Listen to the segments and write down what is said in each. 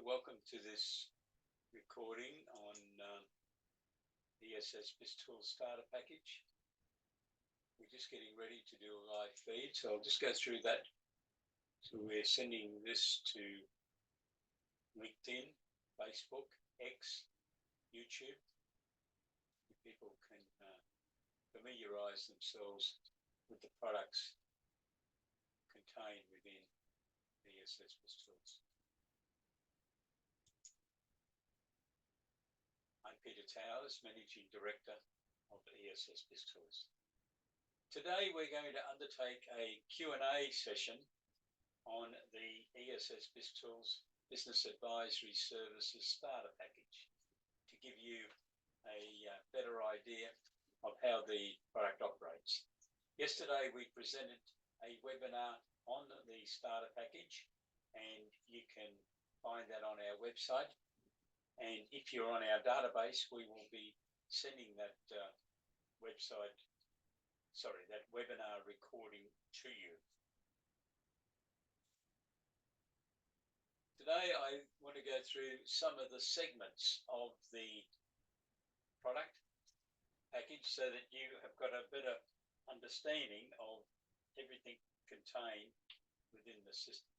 welcome to this recording on ESS BIZTOOLS starter package. We're just getting ready to do a live feed, so I'll just go through that. So we're sending this to LinkedIn, Facebook, X, YouTube. People can familiarise themselves with the products contained within ESS BIZTOOLS. I'm Peter Towers, Managing Director of ESS BIZTOOLS. Today we're going to undertake a Q&A session on the ESS BIZTOOLS Business Advisory Services Starter Package to give you a better idea of how the product operates. Yesterday we presented a webinar on the starter package, and you can find that on our website. And if you're on our database, we will be sending that that webinar recording to you. Today I want to go through some of the segments of the product package so that you have got a better understanding of everything contained within the system.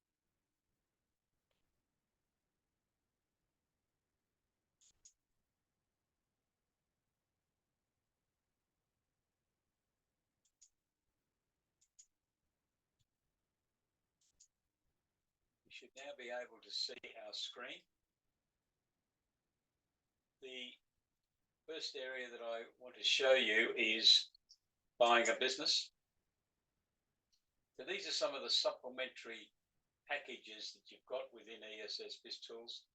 You should now be able to see our screen. The first area that I want to show you is buying a business. So these are some of the supplementary packages that you've got within ESS BIZTOOLS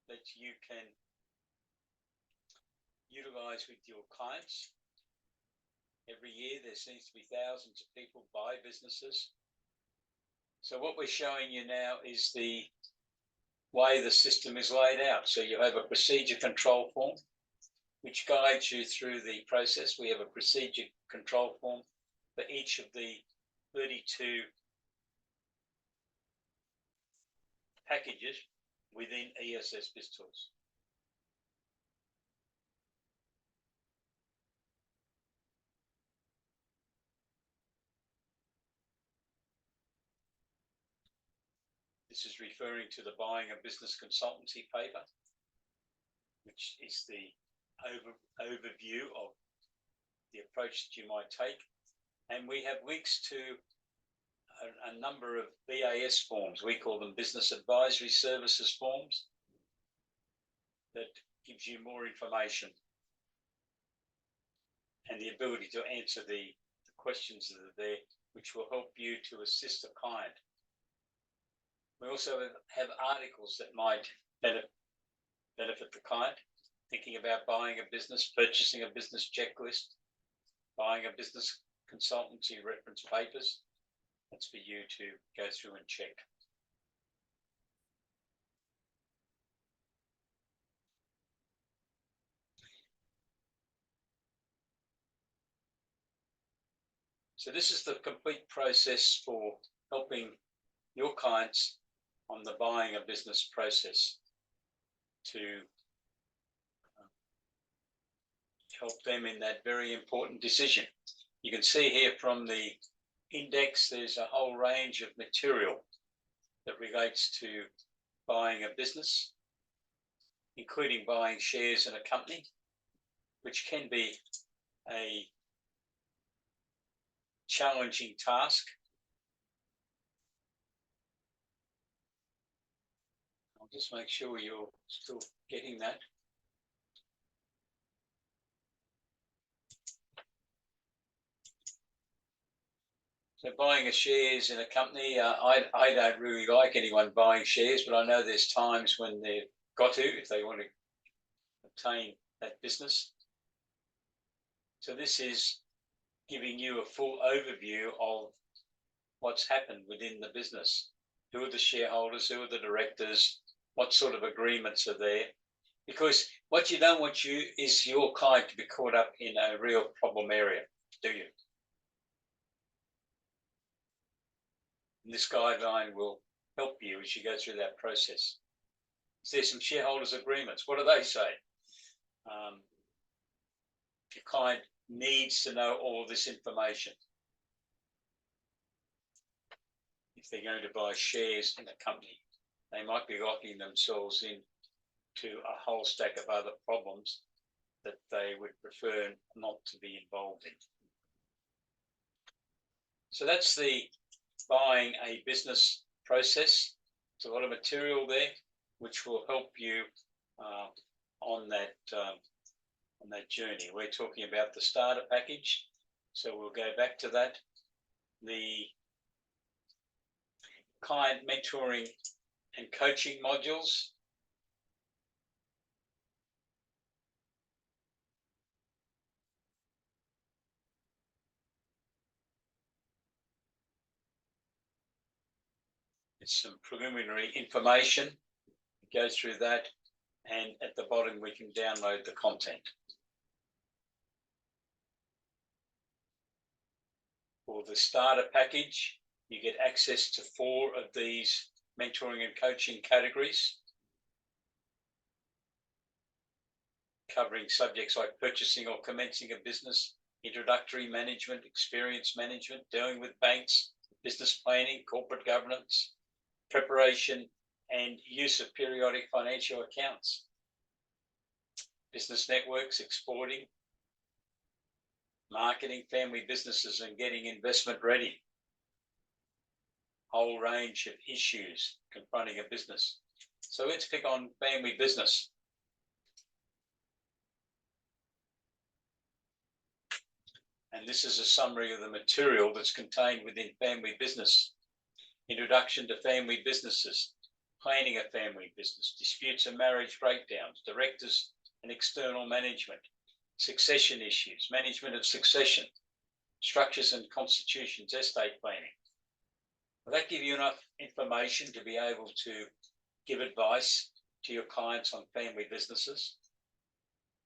that you can utilize with your clients. Every year there seems to be thousands of people buy businesses. So what we're showing you now is the way the system is laid out. So you have a procedure control form which guides you through the process. We have a procedure control form for each of the 32 packages within ESS BIZTOOLS. This is referring to the buying a business consultancy paper, which is the overview of the approach that you might take. And we have links to a number of BAS forms. We call them Business Advisory Services forms that gives you more information and the ability to answer the questions that are there, which will help you to assist the client. We also have articles that might benefit the client, thinking about buying a business, purchasing a business checklist, buying a business consultancy reference papers. That's for you to go through and check. So this is the complete process for helping your clients on the buying a business process to help them in that very important decision. You can see here from the index, there's a whole range of material that relates to buying a business, including buying shares in a company, which can be a challenging task. I'll just make sure you're still getting that. So buying shares in a company, I don't really like anyone buying shares, but I know there's times when they've got to, if they want to obtain that business. So this is giving you a full overview of what's happened within the business. Who are the shareholders? Who are the directors? What sort of agreements are there? Because what you don't want is your client to be caught up in a real problem area, do you? And this guideline will help you as you go through that process. Is there some shareholders agreements? What do they say? Your client needs to know all this information. If they're going to buy shares in a company, they might be locking themselves into a whole stack of other problems that they would prefer not to be involved in. So that's the buying a business process. There's a lot of material there which will help you on that journey. We're talking about the starter package, so we'll go back to that. The client mentoring and coaching modules. It's some preliminary information. Go through that, and at the bottom we can download the content. For the starter package, you get access to 4 of these mentoring and coaching categories, covering subjects like purchasing or commencing a business, introductory management, experience management, dealing with banks, business planning, corporate governance, preparation and use of periodic financial accounts, business networks, exporting, marketing family businesses and getting investment ready. Whole range of issues confronting a business. So let's pick on family business. And this is a summary of the material that's contained within family business. Introduction to family businesses, planning a family business, disputes and marriage breakdowns, directors and external management, succession issues, management of succession, structures and constitutions, estate planning. Will that give you enough information to be able to give advice to your clients on family businesses?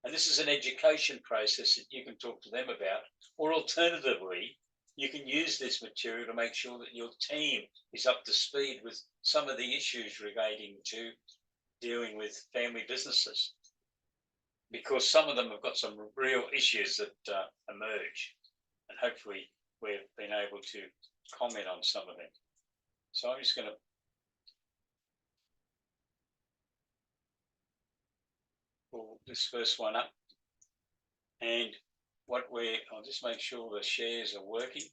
And this is an education process that you can talk to them about, or alternatively, you can use this material to make sure that your team is up to speed with some of the issues relating to dealing with family businesses, because some of them have got some real issues that emerge, and hopefully we've been able to comment on some of them. So I'm just going to pull this first one up, and I'll just make sure the shares are working.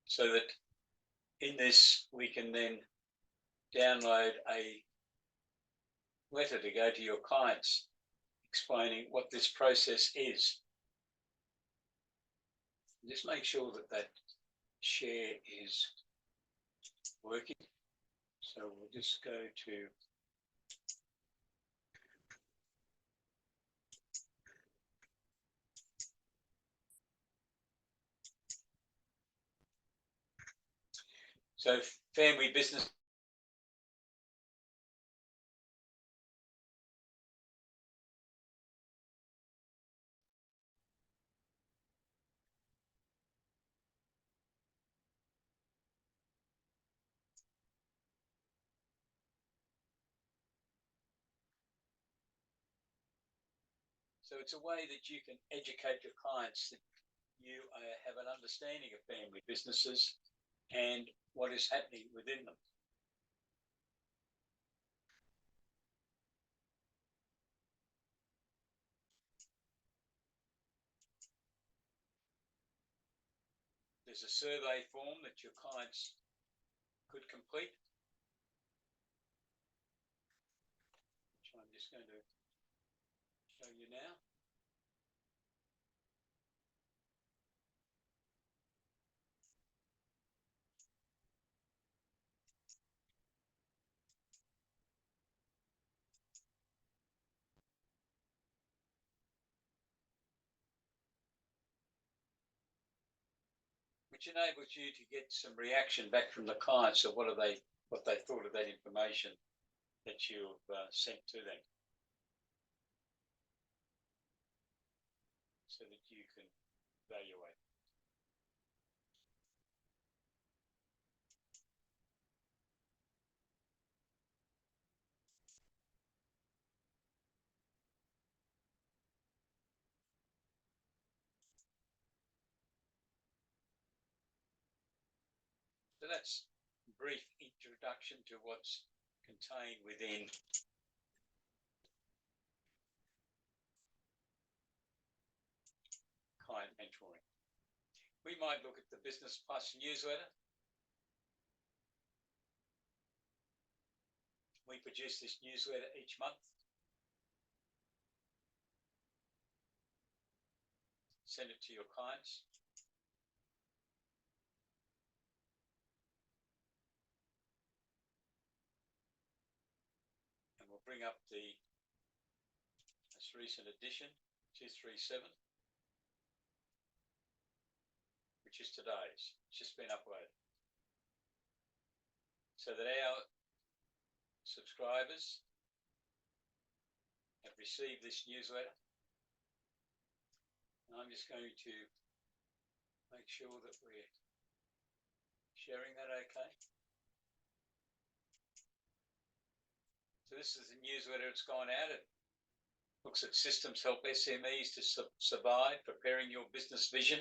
So that in this, we can then download a letter to go to your clients explaining what this process is. Just make sure that that share is working. So we'll just go to family business. So it's a way that you can educate your clients that you have an understanding of family businesses and what is happening within them. There's a survey form that your clients could complete, which I'm just going to show you now. which enables you to get some reaction back from the clients of what they thought of that information that you've sent to them, so that you can evaluate. So that's a brief introduction to what's contained within client mentoring. We might look at the Business Plus newsletter. We produce this newsletter each month. Send it to your clients. And we'll bring up the most recent edition, 237, which is today's. It's just been uploaded. So that our subscribers have received this newsletter. And I'm just going to make sure that we're sharing that okay. So this is the newsletter that's gone out. It looks at systems help SMEs to survive, preparing your business vision.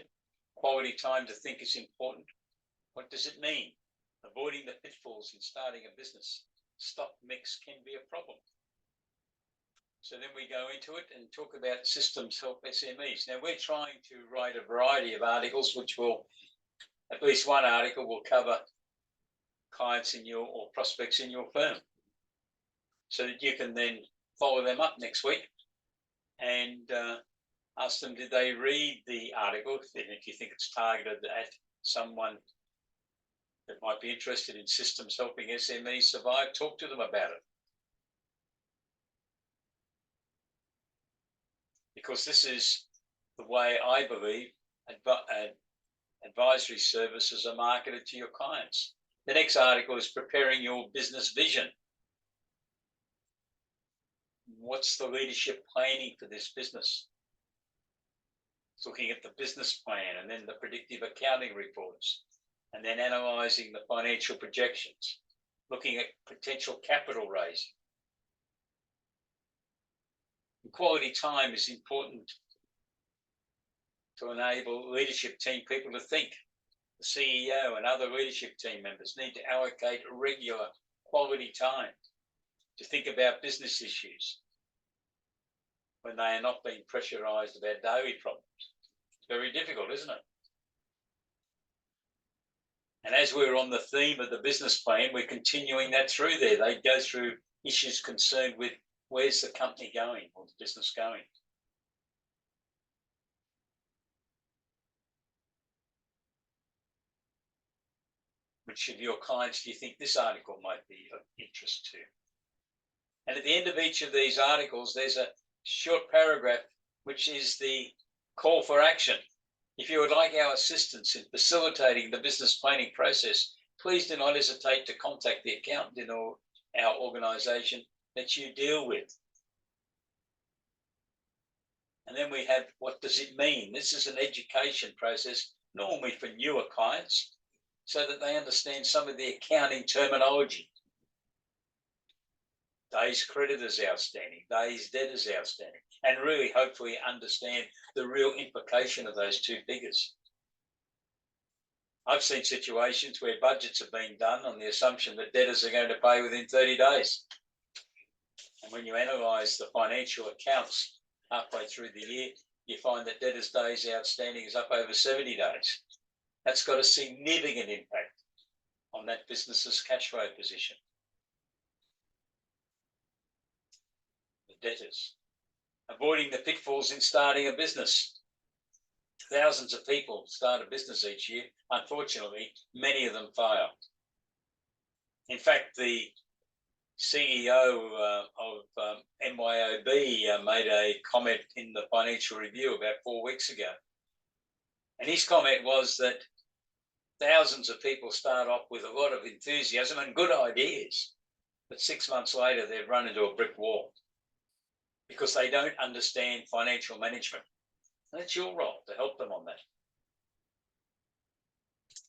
Quality time to think is important. What does it mean? Avoiding the pitfalls in starting a business. Stock mix can be a problem. So then we go into it and talk about systems help SMEs. Now we're trying to write a variety of articles, which will, at least one article will cover clients in your or prospects in your firm, so that you can then follow them up next week and ask them, did they read the article? If you think it's targeted at someone that might be interested in systems helping SMEs survive, talk to them about it. Because this is the way I believe advisory services are marketed to your clients. The next article is preparing your business vision. What's the leadership planning for this business? It's looking at the business plan and then the predictive accounting reports, and then analysing the financial projections, looking at potential capital raising. And quality time is important to enable leadership team people to think. The CEO and other leadership team members need to allocate regular quality time to think about business issues when they are not being pressurised about daily problems. It's very difficult, isn't it? And as we're on the theme of the business plan, we're continuing that through there. They go through issues concerned with where's the company going or the business going. Which of your clients do you think this article might be of interest to? And at the end of each of these articles, there's a short paragraph, which is the call for action. If you would like our assistance in facilitating the business planning process, please do not hesitate to contact the accountant in our organisation that you deal with. And then we have, what does it mean? This is an education process, normally for newer clients, so that they understand some of the accounting terminology. Days creditors outstanding, days debtors outstanding, and really hopefully understand the real implication of those two figures. I've seen situations where budgets have been done on the assumption that debtors are going to pay within 30 days. And when you analyse the financial accounts halfway through the year, you find that debtors' days outstanding is up over 70 days. That's got a significant impact on that business's cash flow position. The debtors. Avoiding the pitfalls in starting a business. Thousands of people start a business each year. Unfortunately, many of them fail. In fact, the CEO of MYOB made a comment in the Financial Review about 4 weeks ago. And his comment was that thousands of people start off with a lot of enthusiasm and good ideas, but 6 months later, they've run into a brick wall because they don't understand financial management. And it's your role to help them on that.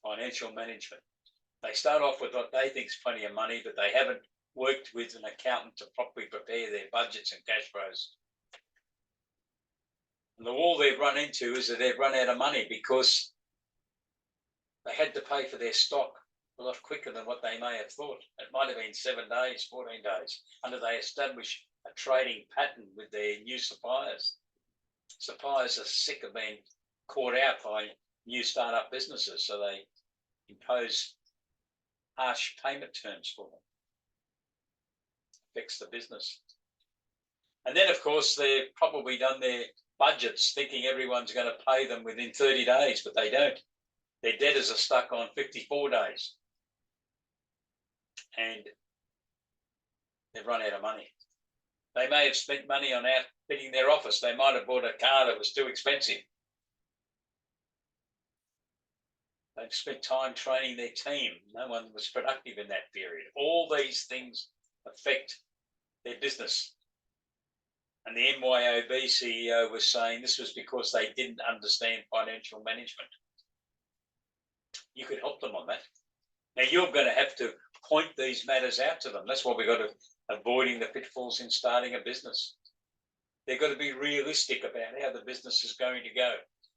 Financial management. They start off with what they think is plenty of money, but they haven't worked with an accountant to properly prepare their budgets and cash flows. And the wall they've run into is that they've run out of money because they had to pay for their stock a lot quicker than what they may have thought. It might have been 7 days, 14 days, until they establish a trading pattern with their new suppliers. Suppliers are sick of being caught out by new startup businesses, so they impose harsh payment terms for them. Affects the business. And then, of course, they've probably done their budgets thinking everyone's going to pay them within 30 days, but they don't. Their debtors are stuck on 54 days. And they've run out of money. They may have spent money on outfitting their office. They might have bought a car that was too expensive. They've spent time training their team. No one was productive in that period. All these things affect their business. And the MYOB CEO was saying this was because they didn't understand financial management. You could help them on that. Now, you're going to have to point these matters out to them. That's why we've got to avoiding the pitfalls in starting a business. They've got to be realistic about how the business is going to go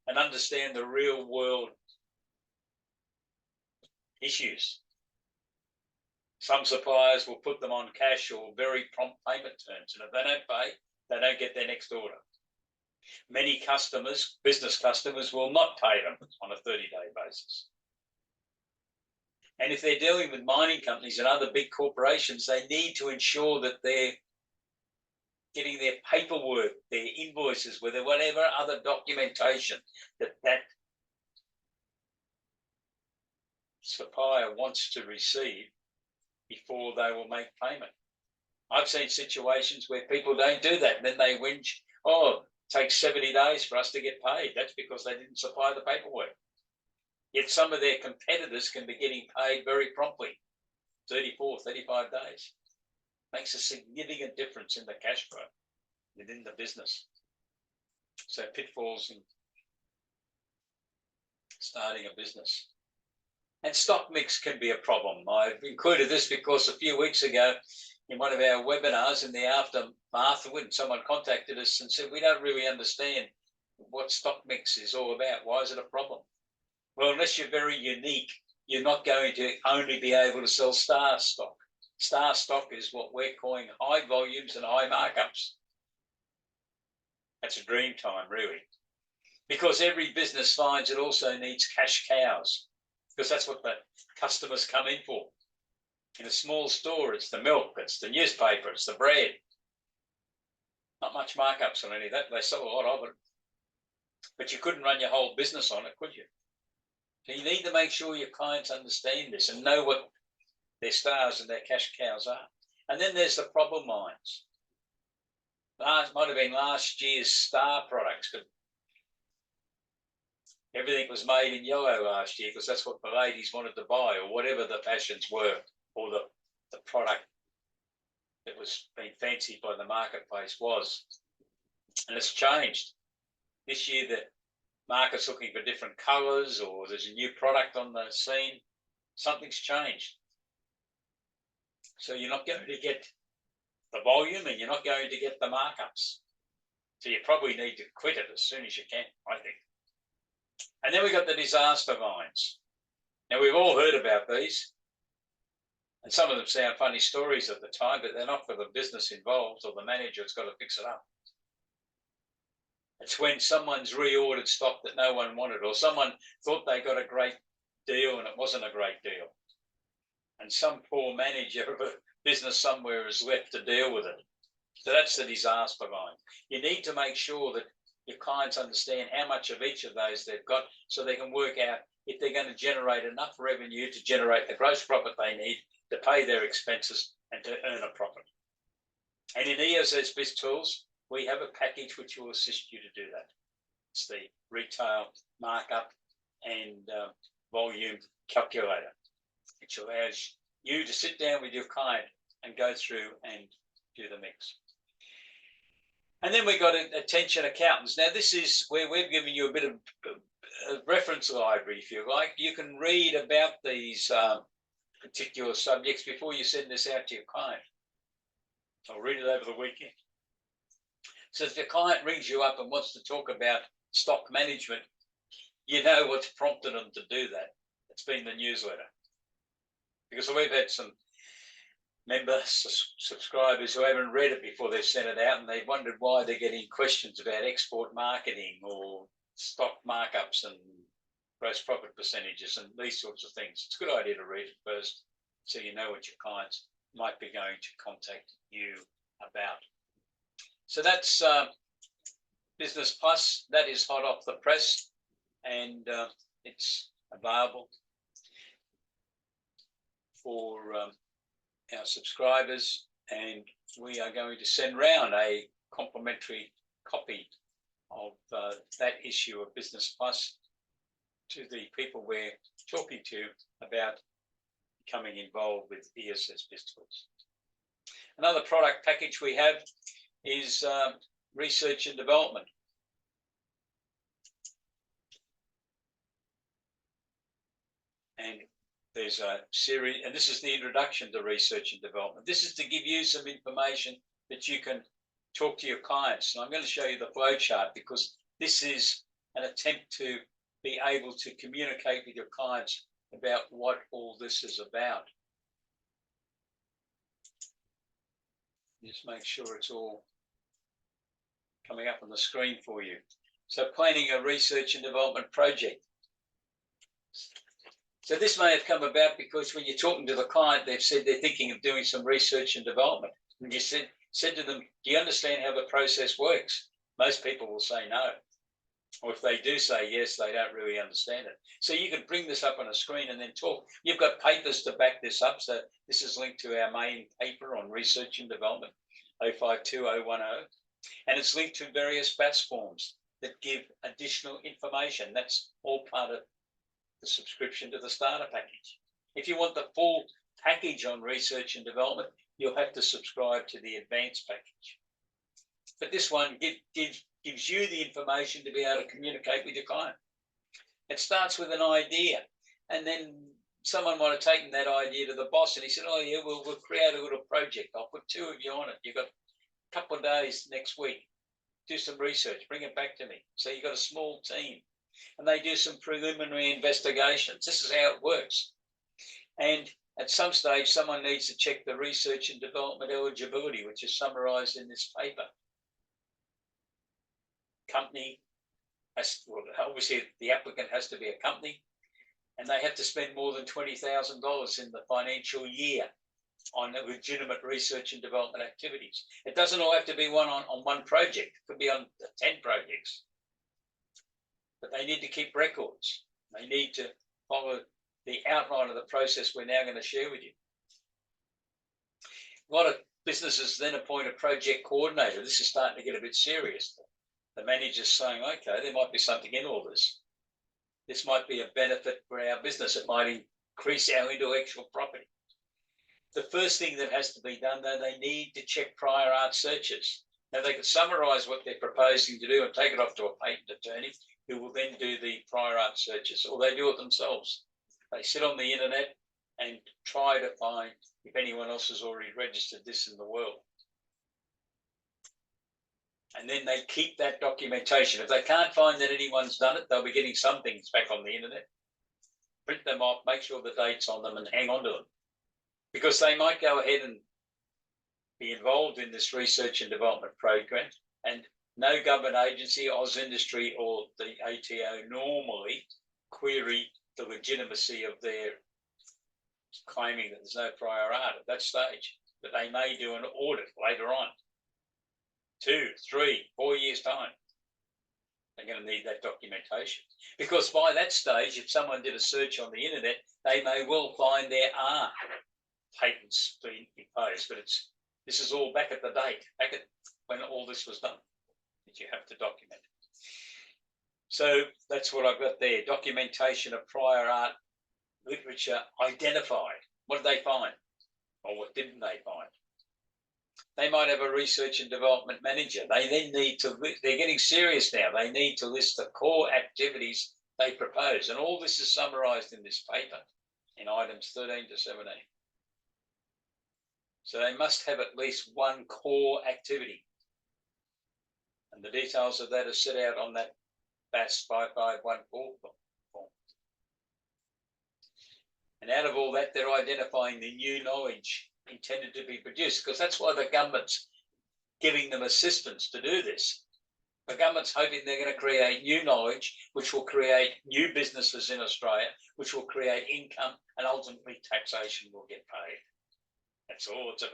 and understand the real world issues. Some suppliers will put them on cash or very prompt payment terms, and if they don't pay, they don't get their next order. Many customers, business customers, will not pay them on a 30-day basis. And if they're dealing with mining companies and other big corporations, they need to ensure that they're getting their paperwork, their invoices, whatever other documentation that supplier wants to receive before they will make payment. I've seen situations where people don't do that, and then they whinge, oh, it takes 70 days for us to get paid. That's because they didn't supply the paperwork. Yet some of their competitors can be getting paid very promptly, 34, 35 days. Makes a significant difference in the cash flow within the business. So pitfalls in starting a business. And stock mix can be a problem. I've included this because a few weeks ago in one of our webinars in the aftermath, when someone contacted us and said, we don't really understand what stock mix is all about. Why is it a problem? Well, unless you're very unique, you're not going to only be able to sell star stock. Star stock is what we're calling high volumes and high markups. That's a dream time, really. Because every business finds it also needs cash cows, because that's what the customers come in for. In a small store, it's the milk, it's the newspaper, it's the bread. Not much markups on any of that. They sell a lot of it. But you couldn't run your whole business on it, could you? So you need to make sure your clients understand this and know what their stars and their cash cows are. And then there's the problem mines. Might have been last year's star products, but everything was made in yellow last year because that's what the ladies wanted to buy, or whatever the fashions were, or the product that was being fancied by the marketplace was. And it's changed. This year, the market's looking for different colours, or there's a new product on the scene. Something's changed. So you're not going to get the volume and you're not going to get the markups. So you probably need to quit it as soon as you can, I think. And then we've got the disaster mines. Now, we've all heard about these. And some of them sound funny stories at the time, but they're not for the business involved or the manager that's got to fix it up. It's when someone's reordered stock that no one wanted, or someone thought they got a great deal and it wasn't a great deal. And some poor manager of a business somewhere is left to deal with it. So that's the disaster mine. You need to make sure that your clients understand how much of each of those they've got, so they can work out if they're going to generate enough revenue to generate the gross profit they need to pay their expenses and to earn a profit. And in ESS BizTools, we have a package which will assist you to do that. It's the retail markup and volume calculator, which allows you to sit down with your client and go through and do the mix. And then we got attention accountants. Now, this is where we've given you a bit of a reference library, if you like. You can read about these particular subjects before you send this out to your client. I'll read it over the weekend. So if the client rings you up and wants to talk about stock management, you know what's prompted them to do that. It's been the newsletter. Because we've had some subscribers who haven't read it before they've sent it out, and they've wondered why they're getting questions about export marketing or stock markups and gross profit percentages and these sorts of things. It's a good idea to read it first so you know what your clients might be going to contact you about. So that's Business Plus. That is hot off the press, and it's available for our subscribers, and we are going to send round a complimentary copy of that issue of Business Plus to the people we're talking to about becoming involved with ESS BIZTOOLS. Another product package we have is research and development. And there's a series, and this is the introduction to research and development. This is to give you some information that you can talk to your clients. And I'm going to show you the flow chart because this is an attempt to be able to communicate with your clients about what all this is about. Just make sure it's all coming up on the screen for you. So planning a research and development project. So this may have come about because when you're talking to the client, they've said they're thinking of doing some research and development. And you said to them, do you understand how the process works? Most people will say no. Or if they do say yes, they don't really understand it. So you can bring this up on a screen and then talk. You've got papers to back this up. So this is linked to our main paper on research and development, 052010. And it's linked to various BAS forms that give additional information. That's all part of the subscription to the starter package. If you want the full package on research and development, you'll have to subscribe to the advanced package. But this one gives you the information to be able to communicate with your client. It starts with an idea, and then someone might have taken that idea to the boss, and he said, oh yeah, we'll create a little project. I'll put 2 of you on it. You've got a couple of days next week. Do some research, bring it back to me. So you've got a small team, and they do some preliminary investigations. This is how it works. And at some stage, someone needs to check the research and development eligibility, which is summarised in this paper. Company has, well, obviously the applicant has to be a company, and they have to spend more than $20,000 in the financial year on legitimate research and development activities. It doesn't all have to be on one project. It could be on 10 projects. But they need to keep records. They need to follow the outline of the process we're now going to share with you. A lot of businesses then appoint a project coordinator. This is starting to get a bit serious. The manager's saying, okay, there might be something in all this. This might be a benefit for our business. It might increase our intellectual property. The first thing that has to be done, though, they need to check prior art searches. Now, they can summarise what they're proposing to do and take it off to a patent attorney who will then do the prior art searches, or they do it themselves. They sit on the internet and try to find if anyone else has already registered this in the world. And then they keep that documentation. If they can't find that anyone's done it, they'll be getting some things back on the internet. Print them off, make sure the date's on them, and hang on to them. Because they might go ahead and be involved in this research and development program, and no government agency, Oz Industry, or the ATO normally query the legitimacy of their claiming that there's no prior art at that stage. But they may do an audit later on. 2, 3, 4 years' time. They're going to need that documentation. Because by that stage, if someone did a search on the internet, they may well find there are patents being imposed. But this is all back at the date, back at when all this was done, that you have to document. So that's what I've got there. Documentation of prior art literature identified. What did they find? Or what didn't they find? They might have a research and development manager. They then need to, they're getting serious now. They need to list the core activities they propose. And all this is summarised in this paper in items 13 to 17. So they must have at least one core activity. And the details of that are set out on that BAS 5514 form. And out of all that, they're identifying the new knowledge intended to be produced, because that's why the government's giving them assistance to do this. The government's hoping they're going to create new knowledge, which will create new businesses in Australia, which will create income, and ultimately taxation will get paid. That's all it's about.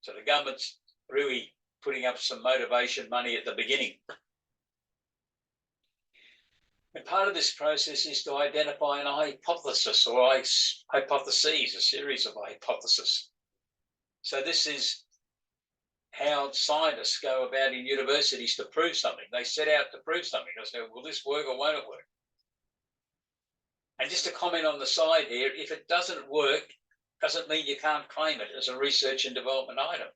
So the government's really putting up some motivation money at the beginning. And part of this process is to identify an hypothesis or hypotheses, a series of hypotheses. So this is how scientists go about in universities to prove something. They set out to prove something. They say, will this work or won't it work? And just to comment on the side here, if it doesn't work, doesn't mean you can't claim it as a research and development item.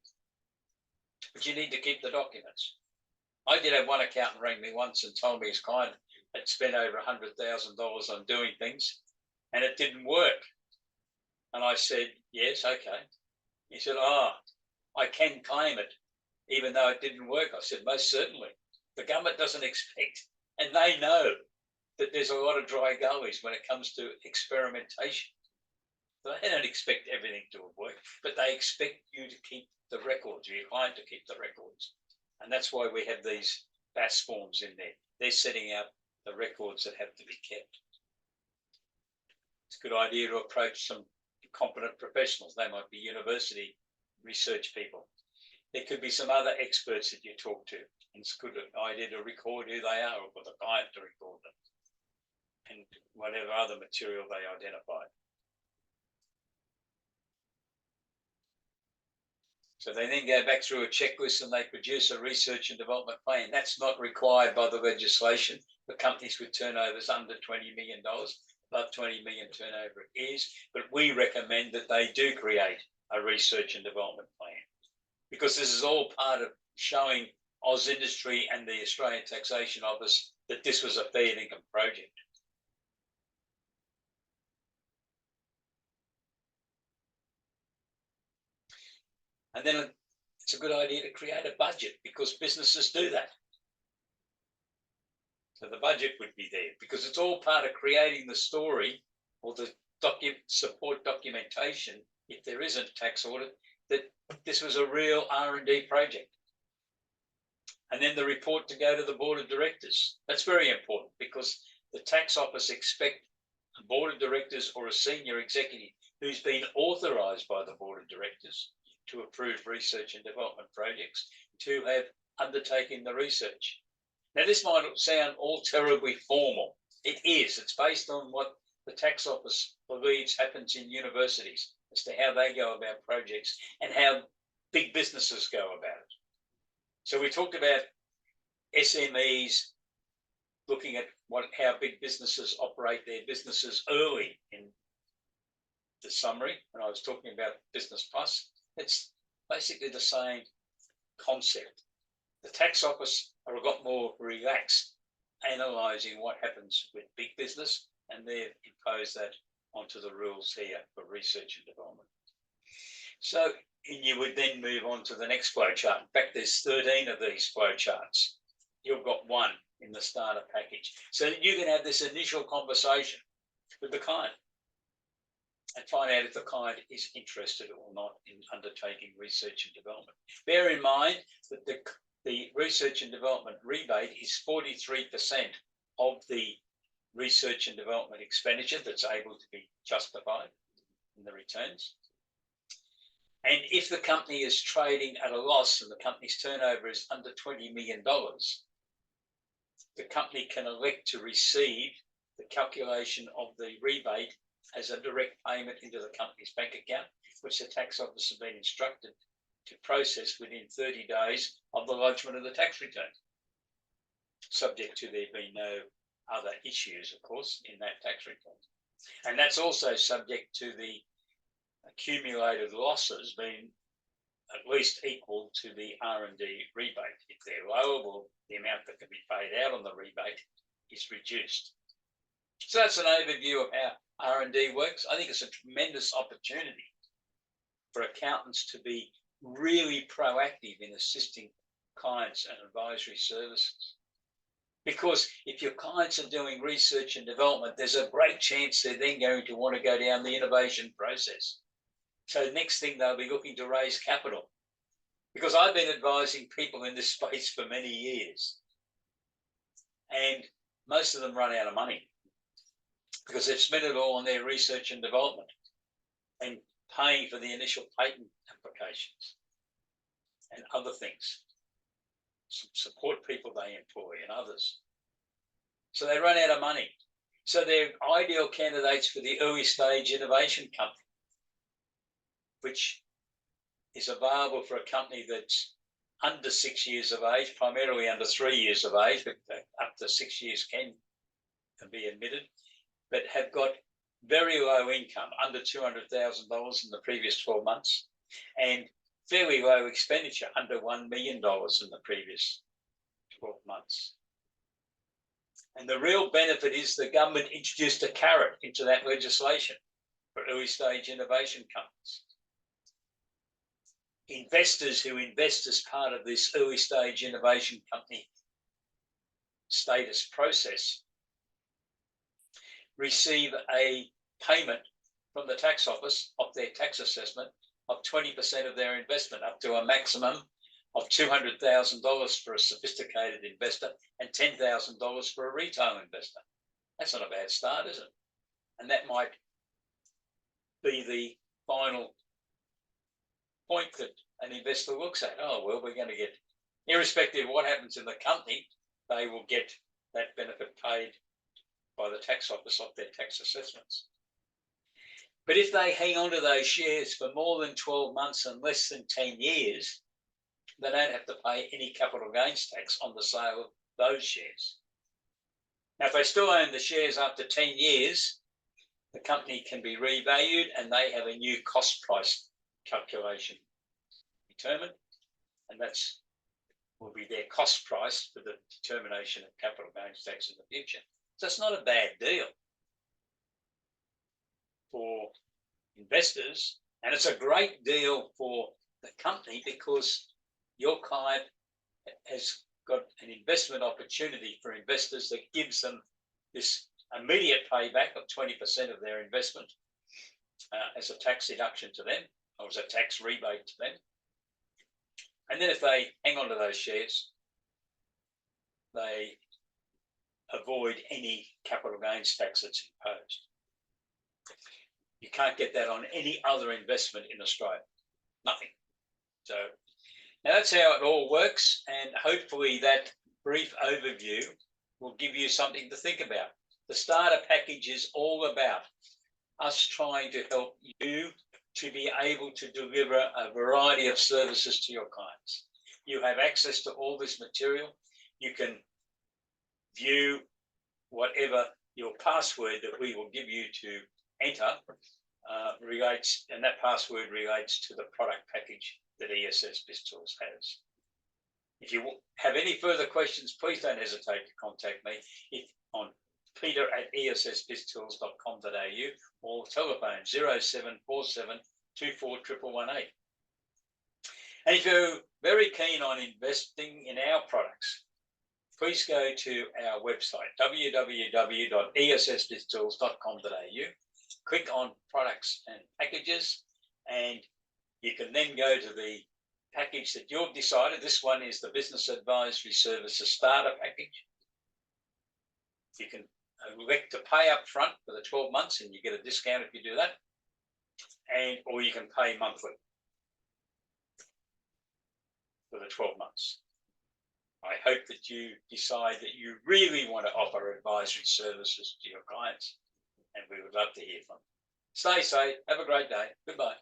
But you need to keep the documents. I did have one accountant ring me once and told me his client had spent over $100,000 on doing things and it didn't work. And I said, yes, okay. He said, I can claim it even though it didn't work. I said, most certainly. The government doesn't expect, and they know that there's a lot of dry gullies when it comes to experimentation. They don't expect everything to have worked, but they expect you to keep the records, your client to keep the records. And that's why we have these BAS forms in there. They're setting out the records that have to be kept. It's a good idea to approach some competent professionals. They might be university research people. There could be some other experts that you talk to. And it's a good idea to record who they are, or for the client to record them, and whatever other material they identify. So they then go back through a checklist and they produce a research and development plan. That's not required by the legislation for companies with turnovers under $20 million. Above 20 million turnover is, but we recommend that they do create a research and development plan, because this is all part of showing Oz Industry and the Australian Taxation Office that this was a fair income project. And then it's a good idea to create a budget, because businesses do that. So the budget would be there, because it's all part of creating the story or the support documentation, if there isn't tax audit, that this was a real R&D project. And then the report to go to the board of directors. That's very important, because the tax office expect a board of directors or a senior executive who's been authorised by the board of directors to approve research and development projects to have undertaken the research. Now, this might sound all terribly formal. It is. It's based on what the tax office believes happens in universities as to how they go about projects and how big businesses go about it. So we talked about SMEs looking at how big businesses operate their businesses early in the summary, and I was talking about Business Plus. It's basically the same concept. The tax office are a lot more relaxed analysing what happens with big business, and they've imposed that onto the rules here for research and development. So you would then move on to the next flow chart. In fact, there's 13 of these flow charts. You've got one in the starter package. So that you can have this initial conversation with the client and find out if the client is interested or not in undertaking research and development. Bear in mind that the research and development rebate is 43% of the research and development expenditure that's able to be justified in the returns. And if the company is trading at a loss and the company's turnover is under $20 million, the company can elect to receive the calculation of the rebate as a direct payment into the company's bank account, which the tax office has been instructed to process within 30 days of the lodgement of the tax return. subject to there being no other issues, of course, in that tax return. And that's also subject to the accumulated losses being at least equal to the R&D rebate. If they're lower, well, the amount that can be paid out on the rebate is reduced. So that's an overview of how R&D works. I think it's a tremendous opportunity for accountants to be really proactive in assisting clients and advisory services. Because if your clients are doing research and development, there's a great chance they're then going to want to go down the innovation process. So next thing, they'll be looking to raise capital. Because I've been advising people in this space for many years, and most of them run out of money because they've spent it all on their research and development and paying for the initial patent applications and other things, some support people they employ and others. So they run out of money. So they're ideal candidates for the early stage innovation company, which is available for a company that's under 6 years of age, primarily under 3 years of age, but up to 6 years can be admitted, but have got very low income, under $200,000 in the previous 12 months, and fairly low expenditure, under $1 million in the previous 12 months. And the real benefit is the government introduced a carrot into that legislation for early stage innovation companies. Investors who invest as part of this early stage innovation company status process receive a payment from the tax office of their tax assessment of 20% of their investment, up to a maximum of $200,000 for a sophisticated investor and $10,000 for a retail investor. That's not a bad start, is it? And that might be the final point that an investor looks at. Oh, well, we're going to get, irrespective of what happens in the company, they will get that benefit paid by the tax office of their tax assessments. But if they hang on to those shares for more than 12 months and less than 10 years, they don't have to pay any capital gains tax on the sale of those shares. Now, if they still own the shares after 10 years, the company can be revalued and they have a new cost price calculation determined, and that's will be their cost price for the determination of capital gains tax in the future. So it's not a bad deal for investors, and it's a great deal for the company because your client has got an investment opportunity for investors that gives them this immediate payback of 20% of their investment as a tax deduction to them, or as a tax rebate to them. And then if they hang on to those shares, they avoid any capital gains tax that's imposed. You can't get that on any other investment in Australia, nothing. So now that's how it all works, and hopefully that brief overview will give you something to think about. The starter package is all about us trying to help you to be able to deliver a variety of services to your clients. You have access to all this material. You can view whatever your password that we will give you to enter relates, and that password relates to the product package that ESS BIZTOOLS has. If you have any further questions, please don't hesitate to contact me on peter@essbiztools.com.au or telephone 0747 24 118. And if you're very keen on investing in our products, please go to our website, www.essbiztools.com.au, click on products and packages, and you can then go to the package that you've decided. This one is the Business Advisory Services Starter Package. You can elect to pay up front for the 12 months and you get a discount if you do that, or you can pay monthly for the 12 months. I hope that you decide that you really want to offer advisory services to your clients, and we would love to hear from you. Stay safe. Have a great day. Goodbye.